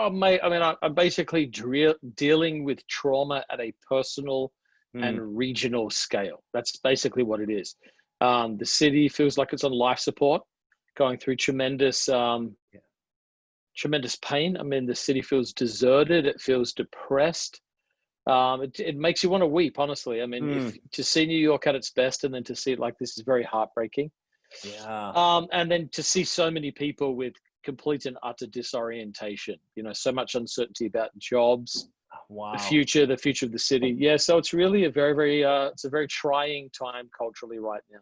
Oh, mate, I mean, I'm basically dealing with trauma at a personal Mm, and regional scale. That's basically what it is. The city feels like it's on life support, going through yeah. tremendous pain. I mean, the city feels deserted. It feels depressed. It makes you want to weep, honestly. I mean, if Mm, to see New York at its best and then to see it like this is very heartbreaking. yeah. And then to see so many people with complete and utter disorientation, so much uncertainty about jobs, Wow. the future of the city. Yeah. So it's really a very, very, it's a very trying time culturally right now.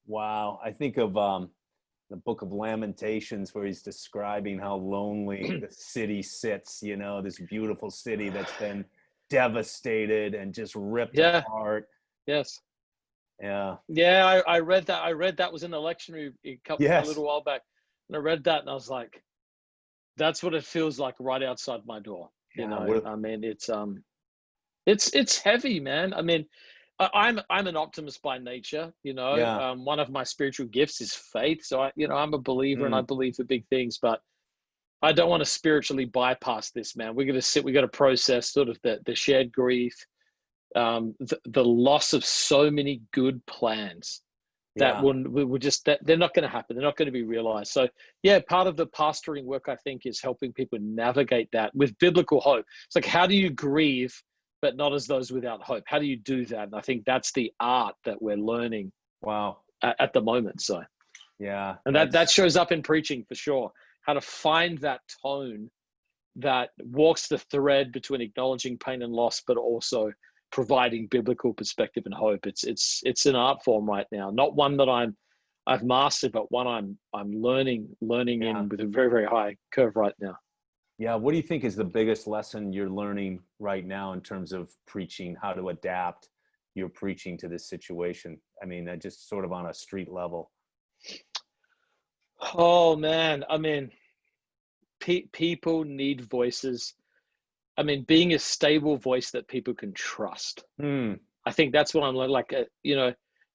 Wow. I think of the Book of Lamentations, where he's describing how lonely the city sits, this beautiful city that's been devastated and just ripped Yeah. apart. Yes. Yeah. Yeah. I read that. I read that was an election a Yes. little while back. And I read that and I was like, that's what it feels like right outside my door. Yeah. What? I mean, it's heavy, man. I mean, I'm an optimist by nature. Yeah. One of my spiritual gifts is faith. So I'm a believer and I Mm, believe for big things. But I don't want to spiritually bypass this, man. We're gonna sit. We got to process sort of the shared grief, the loss of so many good plans that yeah. will just that they're not going to happen. They're not going to be realized. So yeah, part of the pastoring work I think is helping people navigate that with biblical hope. It's like, how do you grieve but not as those without hope? How do you do that? And I think that's the art that we're learning Wow. at the moment. So, Yeah. and that shows up in preaching for sure. How to find that tone that walks the thread between acknowledging pain and loss, but also providing biblical perspective and hope. It's an art form right now, not one that I've mastered, but one I'm learning Yeah. in with a very, very high curve right now. Yeah. What do you think is the biggest lesson you're learning right now in terms of preaching, how to adapt your preaching to this situation? I mean, just sort of on a street level. Oh man, I mean, people need voices. I mean, being a stable voice that people can trust. Hmm. I think that's what I'm like.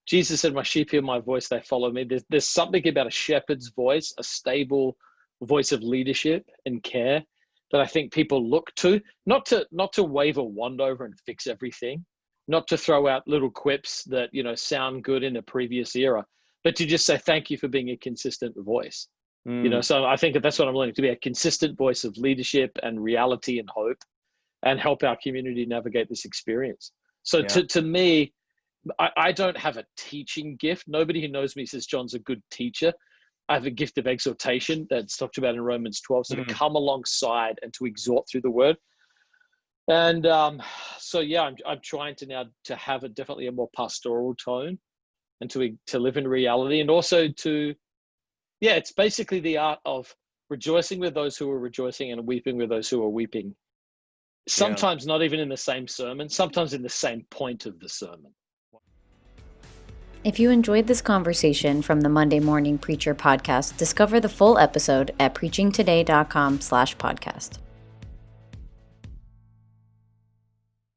Jesus said, "My sheep hear my voice; they follow me." There's something about a shepherd's voice, a stable voice of leadership and care, that I think people look to, not to wave a wand over and fix everything, not to throw out little quips that sound good in a previous era, but to just say thank you for being a consistent voice. Hmm. So I think that's what I'm learning, to be a consistent voice of leadership and reality and hope, and help our community navigate this experience. So Yeah. to me, I don't have a teaching gift. Nobody who knows me says Jon's a good teacher. I have a gift of exhortation that's talked about in Romans 12. So to Hmm. come alongside and to exhort through the word. And so yeah, I'm trying to now to have definitely a more pastoral tone, and to live in reality, and also it's basically the art of rejoicing with those who are rejoicing and weeping with those who are weeping. Yeah. Sometimes not even in the same sermon, sometimes in the same point of the sermon. If you enjoyed this conversation from the Monday Morning Preacher podcast, discover the full episode at preachingtoday.com/podcast.